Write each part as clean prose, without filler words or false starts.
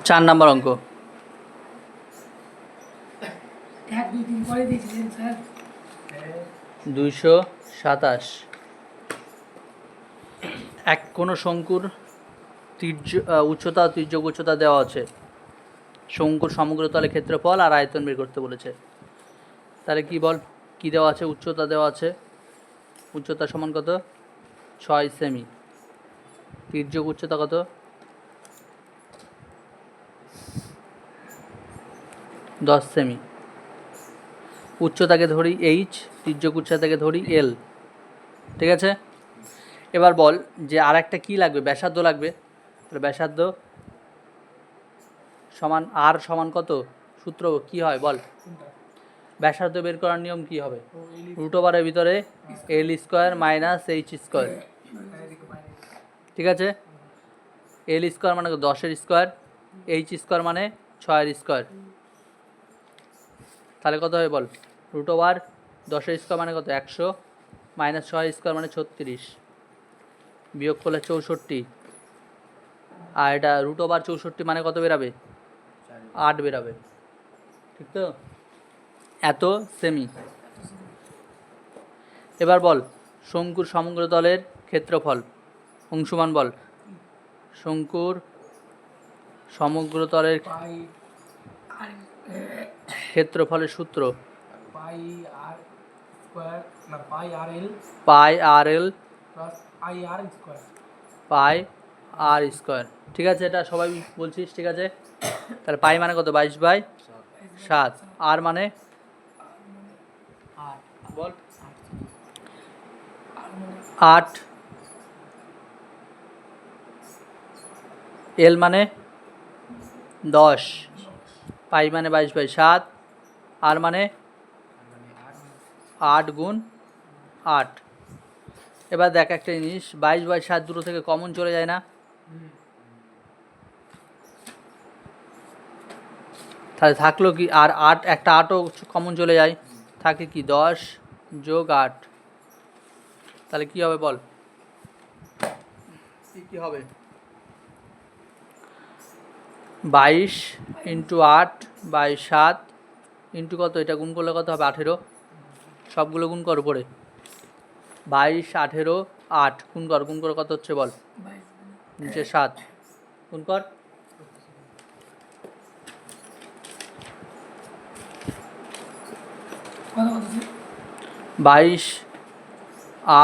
4 নম্বর অঙ্ক। 227 এক কোনো শঙ্কুর উচ্চতা তির্যক উচ্চতা দেওয়া আছে, শঙ্কুর সমগ্র তলে ক্ষেত্রফল আর আয়তন বের করতে বলেছে। তাহলে কি বল, কি দেওয়া আছে? উচ্চতা দেওয়া আছে, উচ্চতা সমান কত? 6 সেমি। তির্যক উচ্চতা কত? 10 সেমি। উচ্চতাকে ধরি এইচ, তির্যক উচ্চতাকে ধরি এল। ঠিক আছে, এবার বল যে আর একটা কী লাগবে? ব্যাসার্ধ লাগবে। তাহলে ব্যাসার্ধ সমান আর সমান কত? সূত্র কি হয় বল? ব্যাসার্ধ বের করার নিয়ম কি হবে? রুট ওভারের ভিতরে এল স্কোয়ার মাইনাস এইচ স্কোয়ার। ঠিক আছে, এল স্কোয়ার মানে 10-এর স্কোয়ার, এইচ স্কোয়ার মানে 6-এর স্কোয়ার। তাহলে কত হবে বল? রুট ওভার 10-এর স্কোয়ার মানে কত? 100 মাইনাস 6 স্কোয়ার মানে 36, বিয়োগ করলে 64। আর এটা রুট ওভার 64 মানে কত বেরাবে? 8 বেরাবে। ঠিক তো? এত সেমি। এবার বল শঙ্কুর সমগ্র তলের ক্ষেত্রফল অংশমান বল। শঙ্কুর সমগ্র তলের ক্ষেত্রফলের সূত্র পাই আর এল পাই আর স্কোয়ার। ঠিক আছে, এটা সবাই বলছিস? ঠিক আছে, তাহলে পাই মানে কত? 22/7। আর মানে বল 8, এল মানে 10, পাই মানে 22/7, আর মানে 8 গুণ 8। এবার দেখ একটা জিনিস, 22/7 দুটো থেকে কমন চলে যায় না? তাহলে থাকলো কি? আর 8, একটা 8ও কমন চলে যায়, থাকে কি? 10 যোগ 8। তাহলে কি হবে বল? কি হবে? 22 ইন্টু 8/7 ইন্টু কত? এটা গুণ করলে কত হবে? 18। সবগুলো গুণ কর উপরে। 22, 18, 8 গুণ কর। গুণ করে কত হচ্ছে বল? নিচে 7 গুণ কর। 22,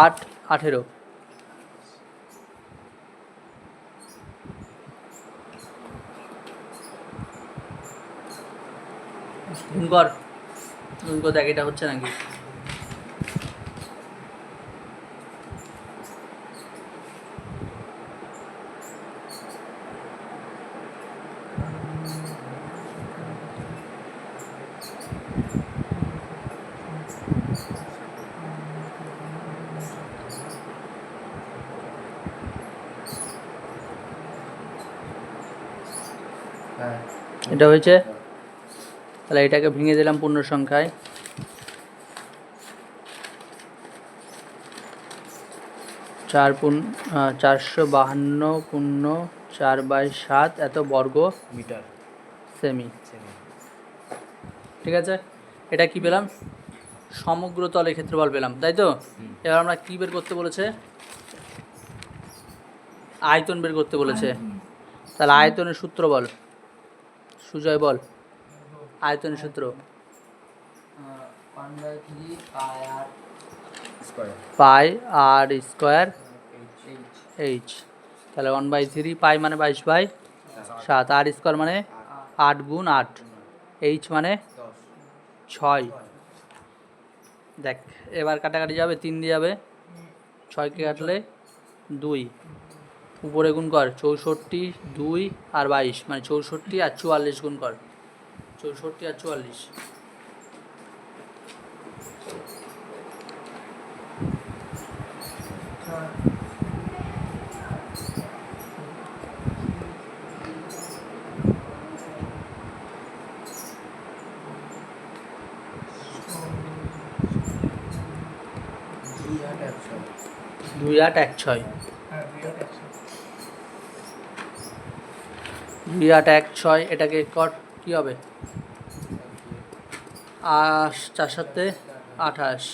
8, 18 গুণ কর। গুণ কর, দেখ এটা হচ্ছে নাকি। এটা হয়েছে। তাহলে এটাকে ভেঙে দিলাম পূর্ণ সংখ্যায়। 452 পূর্ণ 4/7 এত বর্গ মিটার সেমি। ঠিক আছে, এটা কি পেলাম? সমগ্র তলের ক্ষেত্রফল পেলাম, তাই তো? এবার আমরা কি বের করতে বলেছে? আয়তন বের করতে বলেছে। তাহলে আয়তনের সূত্র বল। সুজয় বল আয়তনের সূত্র। পাই আর স্কোয়ার এইচ। তাহলে 1/3 পাই মানে 22/7, আর স্কোয়ার মানে 8 গুণ 8, এইচ মানে 6। দেখ এবার কাটাকাটি যাবে, 3 দিয়ে যাবে, 6কে কাটলে 2, উপরে গুণ কর 64, 2 আর 22 মানে 64 আর 44 গুণ কর। 64 আর 44 2816। 2 8 1 6, এটাকে কট কী হবে 4 7 28,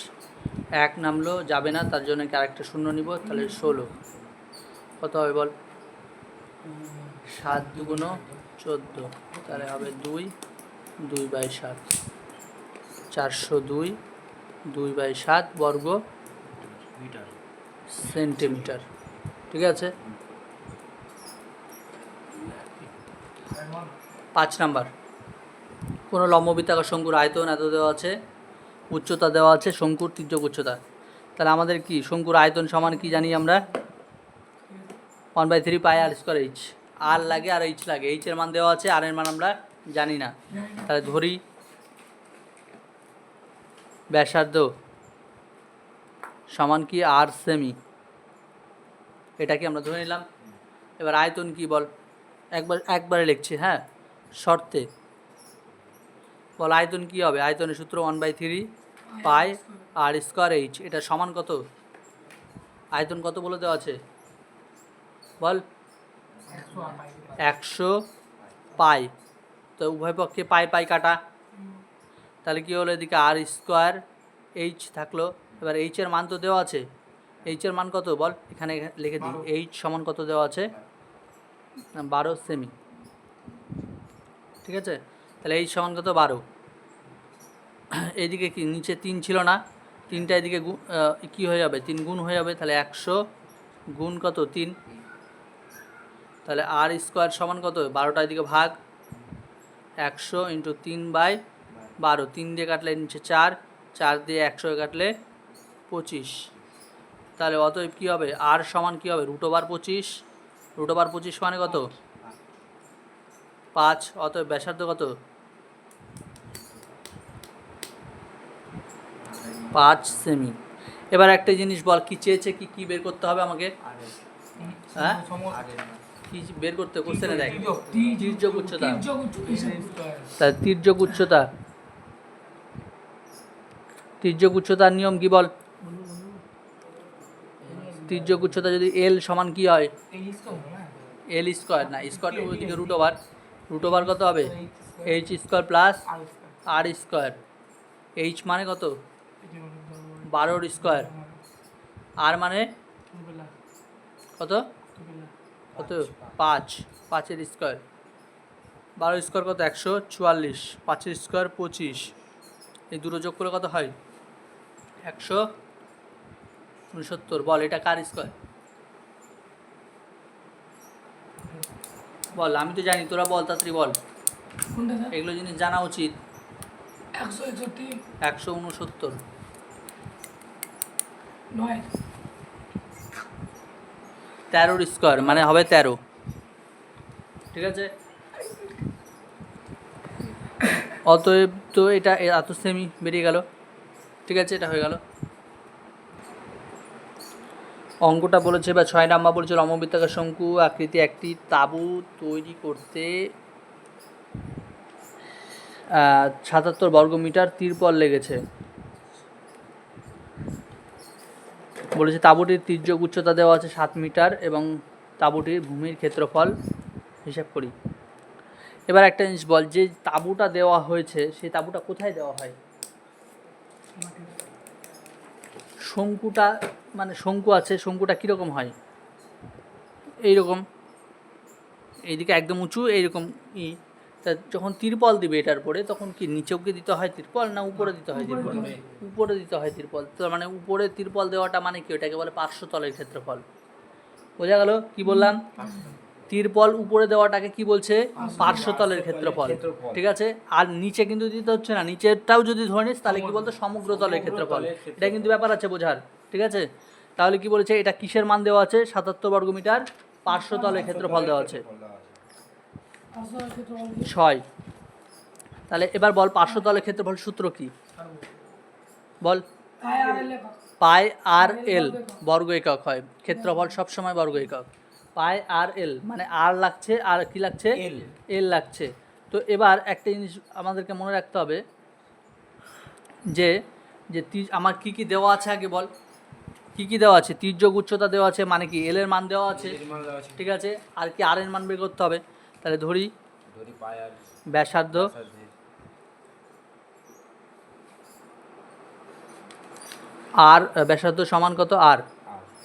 1 নামলো যাবে না, তার জন্য কি আরেকটা শূন্য নিব, তাহলে 16 কত হবে বল, 7 2 14, তাহলে হবে 2/7, 402 2/7 বর্গ সেন্টিমিটার। ঠিক আছে, 5 নাম্বার, কোনো লম্ববৃত্তাকার শঙ্কুর আয়তন এত দেওয়া আছে, উচ্চতা দেওয়া আছে, শঙ্কুর তির্যক উচ্চতা। তাহলে আমাদের কি শঙ্কুর আয়তন সমান কি জানি আমরা 1/3 পাই আর স্কোয়ার এইচ। আর লাগে আর এইচ লাগে, এইচ এর মান দেওয়া আছে, আর এর মান আমরা জানি না। তাহলে ধরি ব্যাসার্ধ সমান কি আর সেমি, এটা কি আমরা ধরে নিলাম। এবার আয়তন কি বল, একবারে লিখছি, হ্যাঁ শর্তে বল আয়তন কি হবে, আয়তনের সূত্র 1/3 পাই আর স্কোয়ার এইচ, এটা সমান কত, আয়তন কত বলে দেওয়া আছে বল 100 পাই, তো উভয় পক্ষে পাই পাই কাটা, তাহলে কি হলো এদিকে আর স্কোয়ার এইচ থাকলো। এবার এইচ এর মান তো দেওয়া আছে, এইচ এর মান কত বল, এখানে লিখে দিই, এইচ সমান কত দেওয়া আছে 12 সেমি। ঠিক আছে, তাহলে এইচ সমান কত 12, এইদিকে কি নিচে 3 ছিল না, 3টা এদিকে কী হয়ে যাবে 3 গুণ হয়ে যাবে, তাহলে 100 গুণ কত 3, তাহলে আর স্কোয়ার সমান কত 12টা এদিকে ভাগ 100 ইন্টু 3/12, 3 দিয়ে কাটলে নিচে 4, 4 দিয়ে 100 কাটলে 25, তাহলে অতএব কী হবে আর সমান কী হবে √25, √25 মানে কত 5, অতএব ব্যাসার্ধ কত 5 সেমি। এবার একটা জিনিস বল, কি চেয়েছে, কি বের করতে হবে আমাকে, হ্যাঁ কি বের করতে কোশ্চেনে দেখ, তির্যক উচ্চতা, তাহলে তির্যক উচ্চতার নিয়ম কি বল, তির্যক উচ্চতা যদি এল সমান কি হয় এল স্কোয়ার, না স্কোয়ার ওইদিকে √ওভার কত হবে এইচ স্কোয়ার প্লাস আর স্কোয়ার, এইচ মানে কত 12 স্কোয়ার, আর মানে কত 5, 5 স্কোয়ার, 12 স্কোয়ার কত 144, 5 স্কোয়ার 25, এই দুটো যোগ করে কত হয় 169, বল এটা কার স্কোয়ার বল, আমি তো জানি তোরা বল তাড়াতাড়ি বল, এগুলো জিনিস জানা উচিত। 169, 13 স্কোয়ার মানে হবে 13। ঠিক আছে, অতএব তো এটা এত সেমি বেরিয়ে গেল। ঠিক আছে, এটা হয়ে গেল অঙ্কটা। বলেছে বা 6 নাম্বার বলেছে লম্ববৃত্তাকার শঙ্কু আকৃতি একটি তাঁবু তৈরি করতে 77 বর্গমিটার তিরপল লেগেছে। বলেছে তাঁবুটির তির্যক উচ্চতা দেওয়া আছে 7 মিটার এবং তাঁবুটির ভূমির ক্ষেত্রফল হিসাব করি। এবার একটা জিনিস বল, যে তাঁবুটা দেওয়া হয়েছে সেই তাঁবুটা কোথায় দেওয়া হয়, শঙ্কুটা মানে শঙ্কু আছে, শঙ্কুটা কীরকম হয় এইরকম, এইদিকে একদম উঁচু এইরকম তা যখন তিরপল দিবে এটার পরে তখন কি নিচেও কি দিতে হয় তিরপল, না উপরে দিতে হয় তিরপল, উপরে দিতে হয় তিরপল। তো মানে উপরে তিরপল দেওয়াটা মানে কি, ওটাকে বলে পার্শ্বতলের ক্ষেত্রফল। বোঝা গেল কি বললাম, তিরপল উপরে দেওয়াটাকে কি বলছে পার্শ্বতলের ক্ষেত্রফল। ঠিক আছে, আর নিচে কিন্তু দিতে হচ্ছে না, নিচেরটাও যদি ধরে নিস তাহলে কি বলতো সমগ্র তলের ক্ষেত্রফল, এটা কিন্তু ব্যাপার আছে বোঝার। ঠিক আছে, তাহলে কি বলেছে এটা কিসের মান দেওয়া আছে 77 বর্গমিটার, পার্শ্বতলের ক্ষেত্রফল দেওয়া আছে 6। তাহলে এবার বল পার্শ্বতলের ক্ষেত্রফল সূত্র কি বল, পাই আর এল বর্গ একক হয়, ক্ষেত্রফল সবসময় বর্গ একক, পাই আর এল মানে আর লাগছে আর কি লাগছে এল লাগছে। তো এবার একটা জিনিস আমাদেরকে মনে রাখতে হবে যে যে আমার কি কি দেওয়া আছে আগে বল, কি কি দেওয়া আছে, তির্যক উচ্চতা দেওয়া আছে মানে কি এল এর মান দেওয়া আছে। ঠিক আছে, আর কি আর এর মান বের করতে হবে। তাহলে ধরি পাই আর ব্যাসার্ধ আর ব্যাসার্ধ সমান কত আর,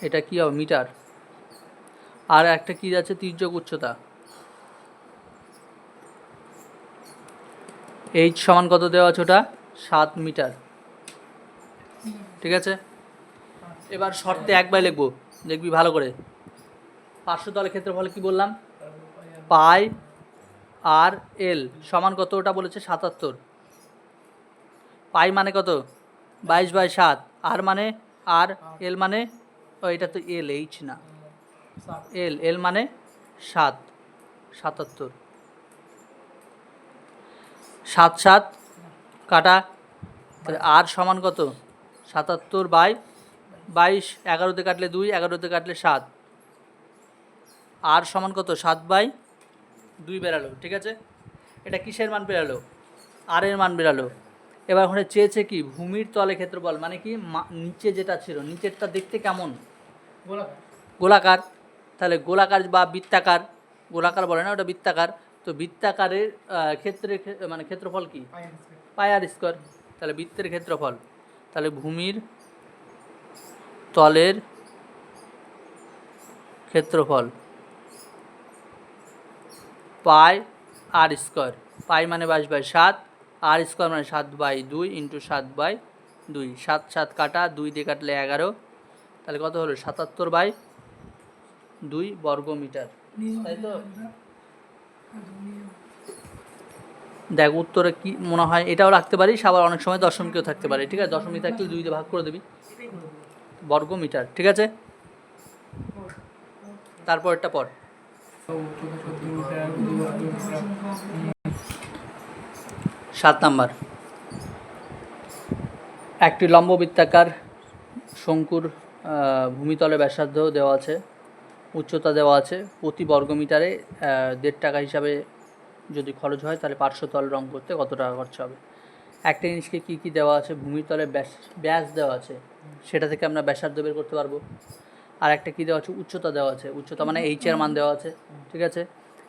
এটা কি হবে মিটার। আর একটা কি আছে তির্যক উচ্চতা, এইচ সমান কত দেওয়া আছে ওটা 7 মিটার। ঠিক আছে, এবার শর্তে একবার লিখবো, দেখবি ভালো করে। পার্শ্বতলের ক্ষেত্রফল কি বললাম, পাই আর এল সমান কত ওটা বলেছে 77। পাই মানে কত 22/7, আর মানে আর, এল মানে এটা তো এল, এইচ না, এল, এল মানে 77। 7 কাটা, তাহলে আর সমান কত 77/22, 11তে কাটলে 2, 11তে কাটলে 7, আর সমান কত 7/2 বেরালো। ঠিক আছে, এটা কিসের মান বেরালো, আর এর মান বেরালো। এবার ওখানে চেয়েছে কি ভূমির তলে ক্ষেত্রফল, মানে কি নিচে যেটা ছিল, নিচেরটা দেখতে কেমন গোলাকার, তাহলে গোলাকার বা বৃত্তাকার, গোলাকার বলে না ওটা বৃত্তাকার, তো বৃত্তাকারের ক্ষেত্রে মানে ক্ষেত্রফল কি পাই আর স্কয়ার, তাহলে বৃত্তের ক্ষেত্রফল, তাহলে ভূমির তলের ক্ষেত্রফল পাই আর স্কয়ার, পাই মানে 22/7, আর স্কয়ার মানে 7/2 ইন্টু 7/2, 7 কাটা, 2 দিয়ে কাটলে 11, তাহলে কত হলো 77/2 বর্গ মিটার। তাই তো, দেখ উত্তরে কি মনে হয়, এটাও রাখতে পারিস, আবার অনেক সময় দশমিকেও থাকতে পারে। ঠিক আছে, দশমিক থাকলে 2 দিয়ে ভাগ করে দিবি, বর্গ মিটার। ঠিক আছে, তারপর একটা পর 7 নাম্বার। একটি লম্ব বৃত্তাকার শঙ্কুর ভূমিতলে ব্যাসার্ধ দেওয়া আছে, উচ্চতা দেওয়া আছে, প্রতি বর্গমিটারে 1.5 টাকা হিসাবে যদি খরচ হয় তাহলে পার্শ্বতল রং করতে কত টাকা খরচা হবে। একটা জিনিসকে কী কী দেওয়া আছে, ভূমিতলে ব্যাস দেওয়া আছে, সেটা থেকে আমরা ব্যাসার্ধ বের করতে পারবো। আর একটা কী দেওয়া আছে, উচ্চতা দেওয়া আছে, উচ্চতা মানে এইচের মান দেওয়া আছে। ঠিক আছে,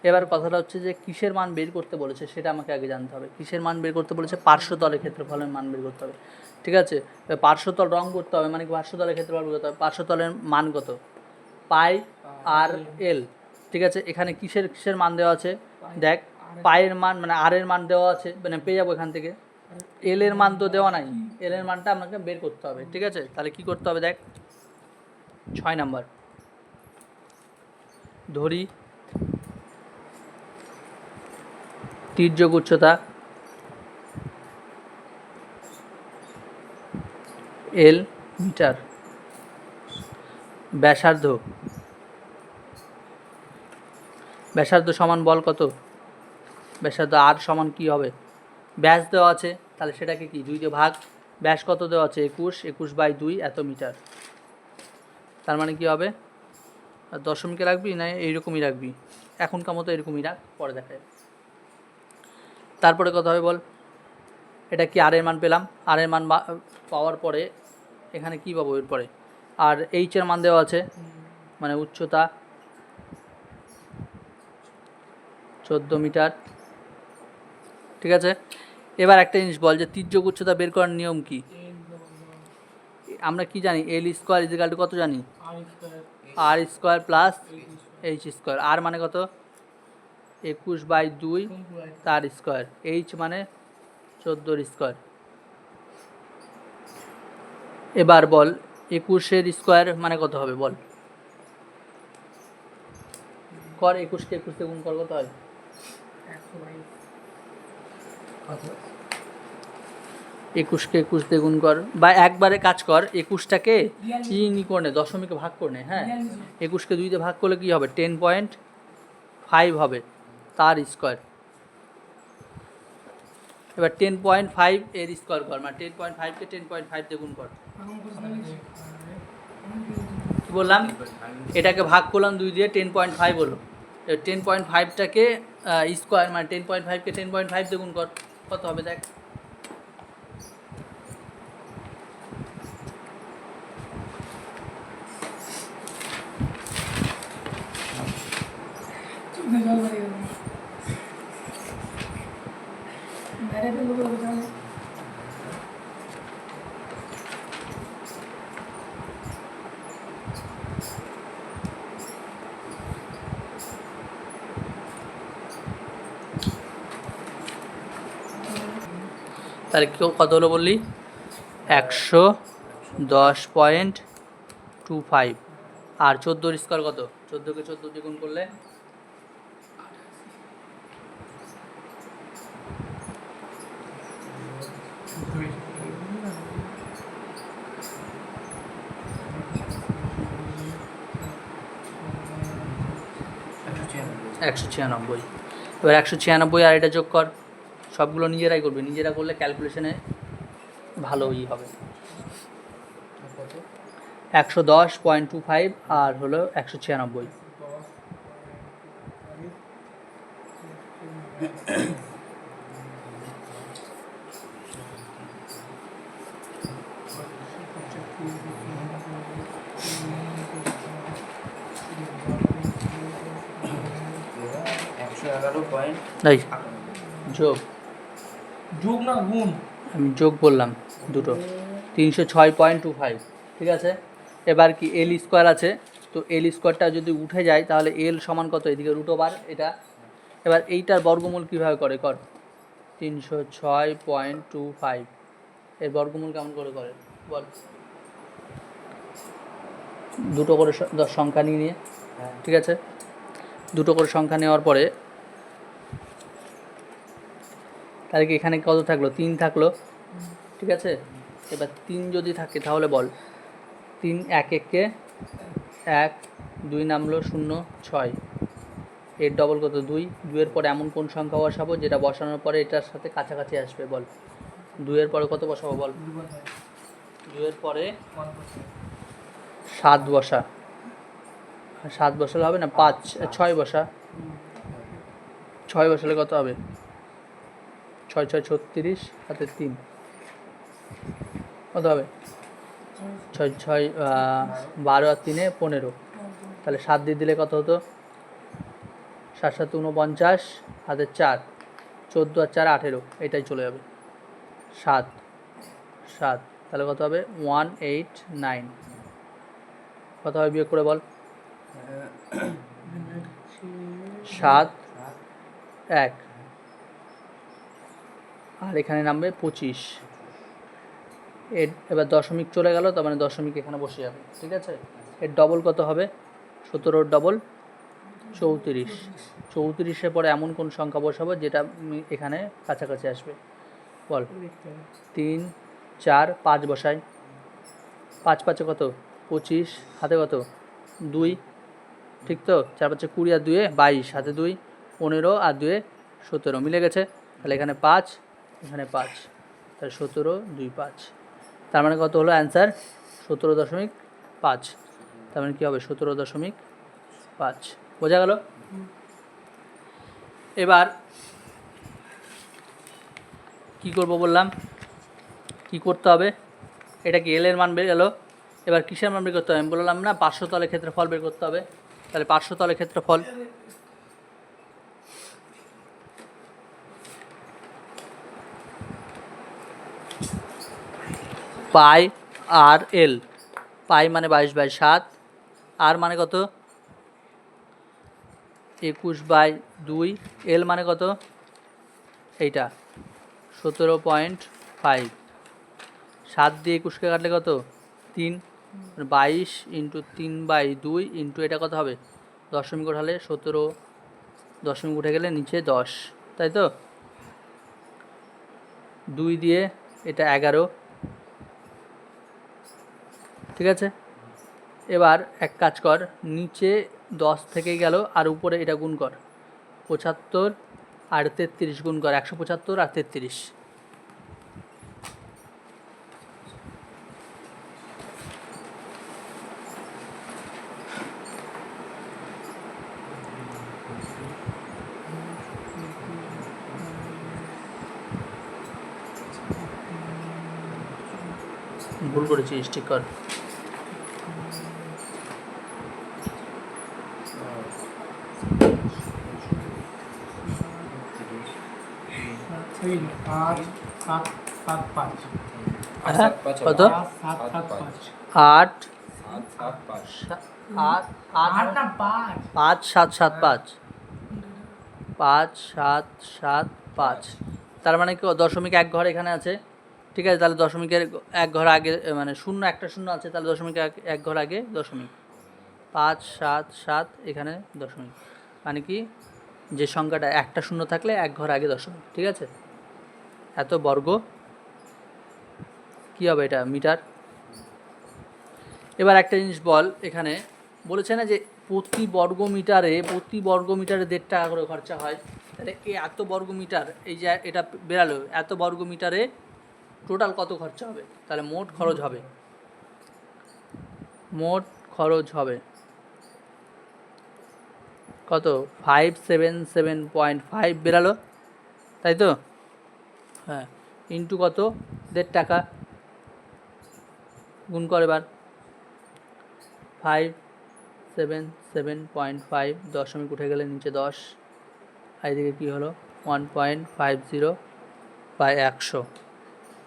এবার কথাটা হচ্ছে যে কিসের মান বের করতে বলেছে সেটা আমাকে আগে জানতে হবে। কিসের মান বের করতে বলেছে, পার্শ্বতলের ক্ষেত্রফলের মান বের করতে হবে। ঠিক আছে, পার্শ্বতল রং করতে হবে, মানে কি পার্শ্বতলের ক্ষেত্রফল বের করতে হবে। পার্শ্বতলের মান কত, পাই আর এল। ঠিক আছে, এখানে কিসের কিসের মান দেওয়া আছে, দেখ পায়ের মান মানে আর এর মান দেওয়া আছে, মানে পেয়ে যাবো এখান থেকে। এল এর মান তো দেওয়া নাই, এল এর মানটা আপনাকে বের করতে হবে। ঠিক আছে, তাহলে কি করতে হবে, দেখ 6 নাম্বার, ধরি তির্যক উচ্চতা এল মিটার, ব্যাসার্ধ সমান বল কত, ব্যাসার্ধ আর সমান কি হবে, ব্যাস দেওয়া আছে, তাহলে সেটাকে কি 2 দিয়ে ভাগ, ব্যাস কত দেওয়া আছে 21/2 এত মিটার। তার মানে কি হবে, দশমিকে রাখবি না এইরকমই রাখবি, এখনকার মতো এরকমই রাখ, পরে দেখা যাবে। তারপরে কথা হবে বল, এটা কি আর এর মান পেলাম, আর এর মান পাওয়ার পরে এখানে কি পাবো এরপরে, আর এইচ এর মান দেওয়া আছে, মানে উচ্চতা 14 মিটার। ঠিক আছে, এবার একটা জিনিস বল যে তির্যক উচ্চতা বের করার নিয়ম কি, আমরা কি জানি, এল স্কোয়ার ইজিক্যাল টু কত জানি, আর স্কোয়ার প্লাস এইচ স্কোয়ার। আর মানে কত 21/2 তার স্কোয়ার, এইচ মানে 14 স্কোয়ার। এবার বল 21 স্কোয়ার মানে কত হবে বল, কর 21কে 21 দিয়ে গুণ কর, কত হয় 21কে 21 দিয়ে গুণ কর, বা একবারে কাজ কর 21টাকে ই করে নে, দশমিকে ভাগ করে নে। হ্যাঁ, 21কে 2 দিয়ে ভাগ করলে কি হবে 10.5 হবে তার স্কোয়ার। এবার 10.5 এর স্কোয়ার কর, মানে 10.5কে 10.5 দিয়ে গুণ কর। কি বললাম, এটাকে ভাগ করলাম 2 দিয়ে, 10.5 হলো। 10.5টাকে স্কোয়ার মানে 10.5কে 10.5 দিয়ে গুণ কর, কত হবে দেখ, তাহলে কত হলো বললি? 110.25। আর 14 স্কোয়ার কত? 14কে 14 দিয়ে গুণ করলে 196। এবার 196 আর এটা যোগ কর, সবগুলো নিজেরাই করবে, নিজেরা করলে ক্যালকুলেশনে ভালোই হবে। 110.25 আর হলো 196। যোগ যোগ না গুণ? আমি যোগ বললাম দুটো, 306.25। ঠিক আছে, এবার কি এল স্কোয়ার আছে, তো এল স্কোয়ারটা যদি উঠে যায় তাহলে এল সমান কত? এদিকে রুট ওভার এটা। এবার এইটার বর্গমূল কীভাবে করে কর? 306.25 এর বর্গমূল কেমন করে করে বল? দুটো করে সংখ্যা নিয়ে ঠিক আছে, দুটো করে সংখ্যা নেওয়ার পরে তাহলে কি এখানে কত থাকলো? 3 থাকলো, ঠিক আছে। এবার 3 যদি থাকে তাহলে বল 3 1 1কে 1, 2 নামলো 0, 6, এর ডবল কত? 2। 2-এর পরে এমন কোন সংখ্যা বসাবো যেটা বসানোর পরে এটার সাথে কাছাকাছি আসবে বল? 2-এর পরে কত বসাবো বল? 2-এর পরে 7 বসা। 7 বসালে হবে না, 6 বসা। 6 বসালে কত হবে? 6 6 36 হাতে 3 কত হবে? 6 6 12 আর 3 15। তাহলে 7 দিয়ে দিলে কত হতো? 7 7 49 হাতে 4, 14 আর 4 18, এটাই চলে যাবে। 7 7 তাহলে কত হবে? 189। কত হবে বিয়োগ করে বল? 7 1 আর এখানে নামবে 25। এবার দশমিক চলে গেল, তার মানে দশমিক এখানে বসে যাবে, ঠিক আছে। এর ডবল কত হবে? 17-র ডবল 34। 34-এর পরে এমন কোন সংখ্যা বসাবো যেটা এখানে কাছাকাছি আসবে বল? 3 4 5 বসাই। 5 5 কত? 25 হাতে কত? 2, ঠিক তো। 4 5 20 আর 2 22, হাতে 2 15 আর 2 17, মিলে গেছে। তাহলে এখানে 5, এখানে 5, তাহলে 17 2 5। তার মানে কত হলো অ্যান্সার? 17.5। তার মানে কী হবে? 17.5। বোঝা গেল? এবার কি করব বললাম? কি করতে হবে? এটা কি এল এর মান বের গেল। এবার কিসের মান বের করতে হবে? আমি বললাম না 500 তলের ক্ষেত্রফল বের করতে হবে। তাহলে 500 তলের ক্ষেত্রফল পাই আর এল। পাই মানে 22/7, আর মানে কত? 21/2, এল মানে কত? এইটা 17.5। 7 দিয়ে 21কে কাটলে কত? 3, 22 ইন্টু 3/2 ইন্টু এটা কত হবে? দশমিক উঠালে 17, দশমিক উঠে গেলে নিচে 10, তাই তো। 2 দিয়ে এটা 11, ঠিক আছে। এবার এক কাজ কর, নিচে 10 থেকেই গেল আর উপরে এটা গুণ কর। 75 আর 33 গুণ কর, 175 আর 33। ভুল করেছিস, ঠিক কর। এই 8 7 7 5 হ্যাঁ কত 7 7 5 আট 7 7 5 আট আট 8 না 5 পাঁচ সাত সাত পাঁচ 5 7 7 5 তার মানে কি দশমিক এক ঘর এখানে আছে, ঠিক আছে? তাহলে দশমিকের এক ঘর আগে মানে শূন্য একটা শূন্য আছে, তাহলে দশমিক এক ঘর আগে দশমিক। 5 7 7 এখানে দশমিক, মানে কি যে সংখ্যাটা একটা শূন্য থাকলে এক ঘর আগে দশমিক, ঠিক আছে? এত বর্গ কি হবে এটা মিটার। এবার একটা জিনিস বল, এখানে বলেছে না যে প্রতি বর্গ মিটারে 1.5 টাকা করে খরচা হয়, তাহলে এই এত বর্গ মিটার, এই যে এটা বেরালো, এত বর্গ মিটারে টোটাল কত খরচা হবে? তাহলে মোট খরচ হবে কত 577.5 বেরালো, তাই তো? হ্যাঁ, ইন্টু কত 1.5 টাকা, গুণ করে এবার 577.5 দশমিক উঠে গেলে নিচে 10, আর এদিকে কী হলো 1.50 বাই 100,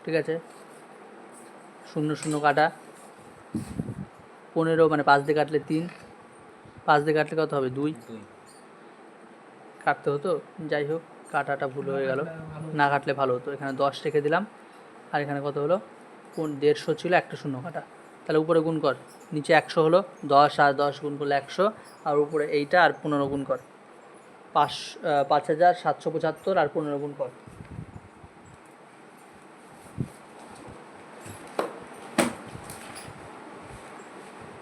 ঠিক আছে? 0 0 কাটা 15 মানে 5 দিয়ে কাটলে 3, 5 দিয়ে কাটলে কত হবে 2 কাটতে হতো, যাই হোক কাটাটা ভুল হয়ে গেল, না কাটলে ভালো হতো। এখানে 10 রেখে দিলাম, আর এখানে কত হলো 150 ছিল, একটা শূন্য কাটা, তাহলে উপরে গুণ কর, নিচে 100 হলো, 10 আর 10 গুণ করলে 100, আর উপরে এইটা আর 15 গুণ কর, 5775 আর 15 গুণ কর,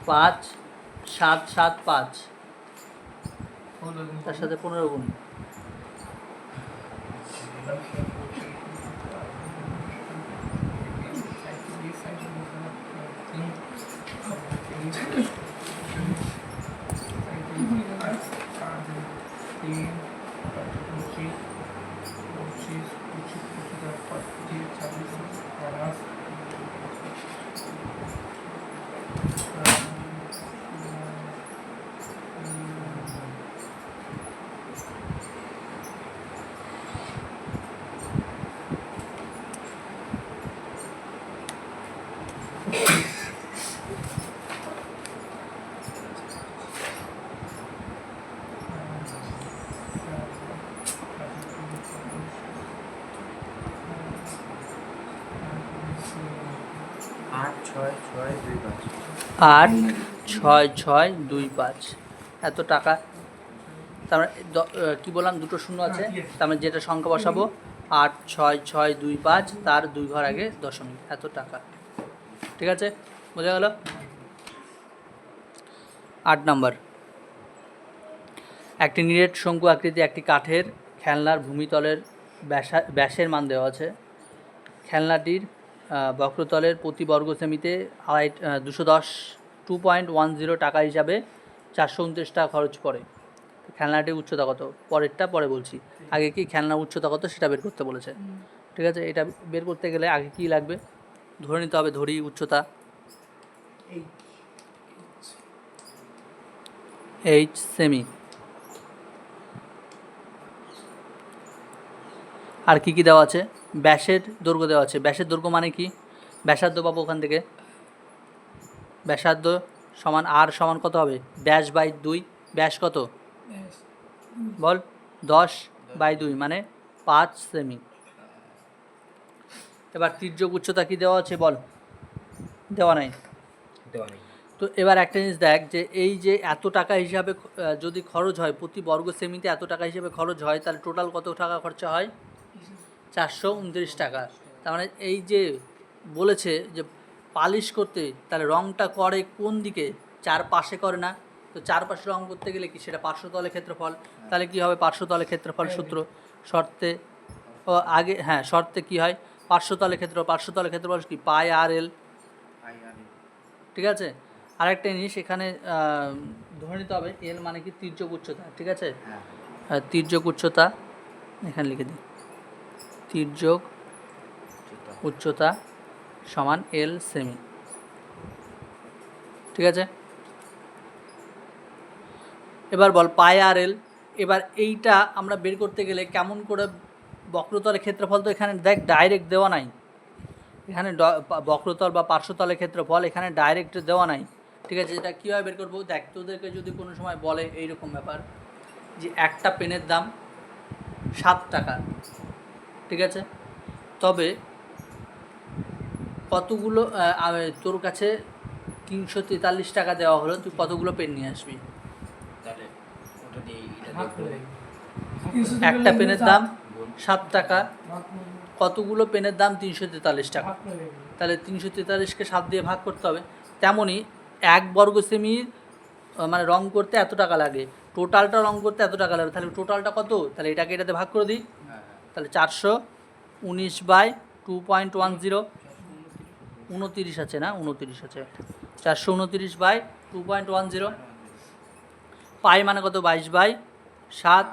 5775 তার সাথে 15 গুণ, আট ছয় ছয় দুই পাঁচ 86625 এত টাকা। তার মানে কী বললাম, দুটো শূন্য আছে, তার মানে যেটা সংখ্যা বসাবো 86625, তার 2 ঘর আগে দশমিক, এত টাকা, ঠিক আছে? বোঝা গেল? 8 নম্বর, একটি নিরেট শঙ্কু আকৃতি একটি কাঠের খেলনার ভূমিতলের ব্যাসের মান দেওয়া আছে। খেলনাটির বক্রতলের প্রতি বর্গ সেমিতে 210 টাকা হিসাবে 429 টাকা খরচ পড়ে। খেলনাটির উচ্চতা কত? পরেরটা পরে বলছি, আগে কি খেলনার উচ্চতা কত সেটা বের করতে বলেছে, ঠিক আছে? এটা বের করতে গেলে আগে কি লাগবে ধরে নিতে হবে, ধরি উচ্চতা h সেমি, আর কি কি দেওয়া আছে? ব্যাসের দৈর্ঘ্য দেওয়া আছে। ব্যাসের দৈর্ঘ্য মানে কি? ব্যাসার্ধ পাবো ওখান থেকে, ব্যাসার্ধ সমান আর সমান কত হবে? ব্যাস বাই 2, ব্যাস কত বল? 10/2 মানে 5 সেমি। এবার তির্যক উচ্চতা কি দেওয়া আছে বল? দেওয়া নাই। তো এবার একটা জিনিস দেখ, যে এই যে এত টাকা হিসাবে যদি খরচ হয়, প্রতি বর্গ সেমিতে এত টাকা হিসাবে খরচ হয়, তাহলে টোটাল কত টাকা খরচা হয়? 429 টাকা। তার মানে এই যে বলেছে যে পালিশ করতে, তাহলে রঙটা করে কোন দিকে? চারপাশে করে না? তো চারপাশে রঙ করতে গেলে কি সেটা পার্শ্বতলে ক্ষেত্রফল, তাহলে কি হবে পার্শ্বতলে ক্ষেত্রফল সূত্র শর্তে, ও আগে হ্যাঁ শর্তে কি হয়? পার্শ্বতলে ক্ষেত্রফল কি? পাই আর এল, ঠিক আছে? আরেকটা জিনিস এখানে ধরে নিতে হবে, এল মানে কি তির্যক উচ্চতা, ঠিক আছে? তির্যক উচ্চতা এখানে লিখে দিই, তির্যক উচ্চতা সমান এল সেমি, ঠিক আছে? এবার বল পাই আর এল। এবার এইটা আমরা বের করতে গেলে কেমন করে বক্রতলের ক্ষেত্রফল তো এখানে দেখ ডাইরেক্ট দেওয়া নাই, এখানে বক্রতল বা পার্শ্বতলের ক্ষেত্রফল এখানে ডাইরেক্ট দেওয়া নাই, ঠিক আছে। এটা কীভাবে বের করবো দেখ, তোদেরকে যদি কোনো সময় বলে এইরকম ব্যাপার যে একটা পেনের দাম 7 টাকা, ঠিক আছে, তবে কতগুলো তোর কাছে 343 টাকা দেওয়া হলো, তুই কতগুলো পেন নিয়ে আসবি? তাহলে ওটা দিয়ে এটা ভাগ দিয়ে করে বল। একটা পেনের দাম 7 টাকা, ভাগ করে কতগুলো পেনের দাম 343 টাকা, ভাগ করে তাহলে 343কে 7 দিয়ে ভাগ করতে হবে। তেমনই 1 বর্গ সেমির মানে রং করতে এত টাকা লাগে, টোটালটা রং করতে এত টাকা লাগে, তাহলে টোটালটা কত? তাহলে এটাকে এটাতে ভাগ করে দিই, হ্যাঁ তাহলে 419/2.10, 29 আছে না, 29 আছে, 429/2.10, পাই মানে কত? 22/7,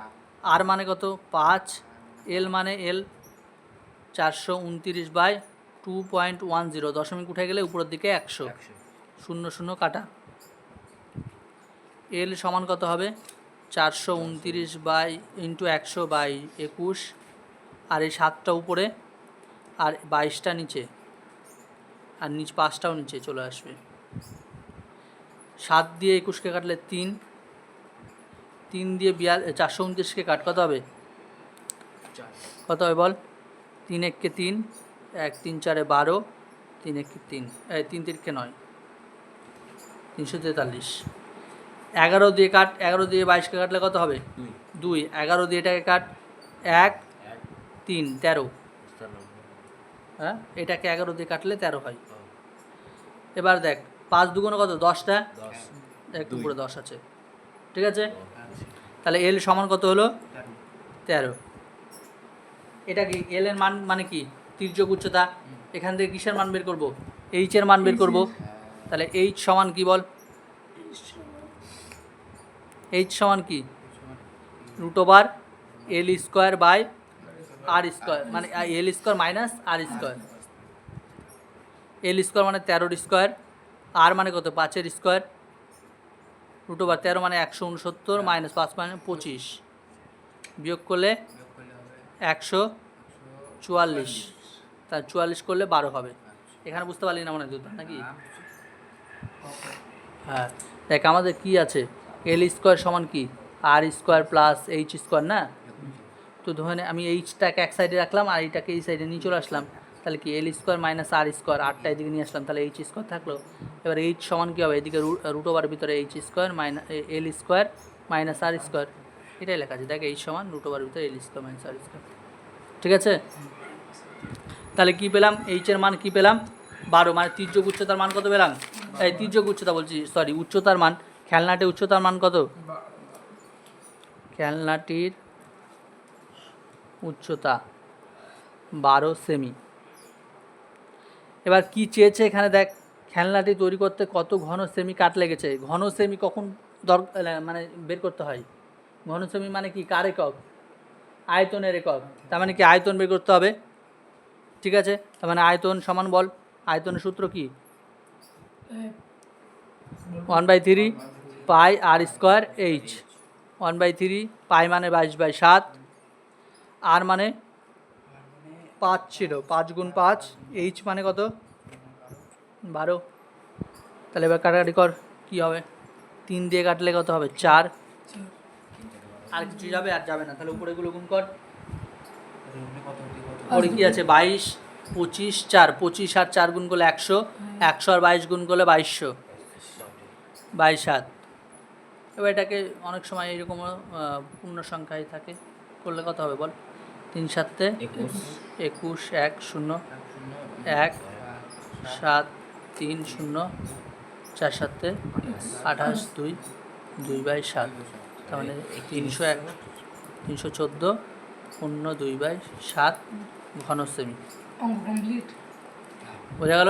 আর মানে কত? 5, এল মানে এল 429/2.10, দশমিক উঠে গেলে উপরের দিকে 100, 0 0 কাটা। এল সমান কত হবে? 429/100/21, আর এই 7টা উপরে আর 22টা নিচে, আর নিচ 5টাও নিচে চলে আসবে। 7 দিয়ে 21কে কাটলে 3, 3 দিয়ে 429কে কাট, কত হবে? কত হবে বল? 3 1 3, 1 3 4 12, 3 1 3, 3 3 9, 343। 11 দিয়ে কাট, 11 দিয়ে 22কে কাটলে কত হবে? 2, 11 দিয়ে এটাকে কাট, 1 3 13, হ্যাঁ এটাকে 11 দিয়ে কাটলে 13 হয়। এবার দেখ 5 দুগুণে কত? 10টা, একটু উপরে 10 আছে, ঠিক আছে। তাহলে এল সমান কত হলো? 13। এটা কি এল এর মান মানে কি? তির্যক উচ্চতা। এখান থেকে কিসের মান বের করব? এইচ এর মান বের করব। তাহলে এইচ সমান কি বল? এইচ সমান কি? √L²/R², মানে L² মাইনাস R²। L² মানে 13² আর মানে কত? 5² √13 মানে 169 মাইনাস 5 মানে 25, বিয়োগ করলে 144, তার 44 করলে 12 হবে। এখানে বুঝতে পারলি না মনে হয় দুধ নাকি? হ্যাঁ দেখ আমাদের কি আছে, L² সমান কি? R² প্লাস H² না, তো ধরে আমি এইচটাকে এক সাইডে রাখলাম আর এইটাকে এই সাইডে নিয়ে চলে আসলাম, তাহলে কি L² মাইনাস R², আরটা এদিকে নিয়ে আসলাম, তাহলে H² থাকলো। এবার এইচ সমান কী হবে? এদিকে √ওভার ভিতরে H² minus L² minus R², এটাই লেখা আছে দেখ, এইচ সমান √ওভার ভিতরে L² মাইনাস R², ঠিক আছে। তাহলে কি পেলাম? এইচ এর মান কি পেলাম? 12, মানে তির্যক উচ্চতার মান কত পেলাম? এই তির্যক উচ্চতা বলছি, সরি উচ্চতার মান, খেলনাটির উচ্চতার মান কত? খেলনাটির উচ্চতা 12 সেমি। এবার কি চেয়েছে এখানে দেখ, খেলনাটি তৈরি করতে কত ঘন সেমি কাঠ লেগেছে। ঘন সেমি কখন মানে বের করতে হয়? ঘন সেমি মানে কি? কার একক? আয়তনের একক। তার মানে কি আয়তন বের করতে হবে, ঠিক আছে। তার মানে আয়তন সমান বল, আয়তনের সূত্র কি? 1/3 পাই R² H, 1/3 পাই মানে 22/7, আর মানে 5 ছিল, 5 × 5, H মানে কত? 12। তাহলে এবার কাটাকাটি কর, কী হবে? 3 দিয়ে কাটলে কত হবে? 4, আর কিছু যাবে? আর যাবে না, তাহলে উপরেগুলো গুণ কর। উপরে কী আছে? 22, 25, 4, 25 আর 4 গুণ করলে 100, 100 আর 22 গুণ করলে 2200, 22/7। এবার এটাকে অনেক সময় এইরকম পূর্ণ সংখ্যায় থাকে, করলে কত হবে বল? 3 7 21, 1 0 1 7 3 0 4 7 28 2 2/7, তার মানে 301 314 2/7 ঘন সেমি। অঙ্ক কমপ্লিট। বোঝা গেল?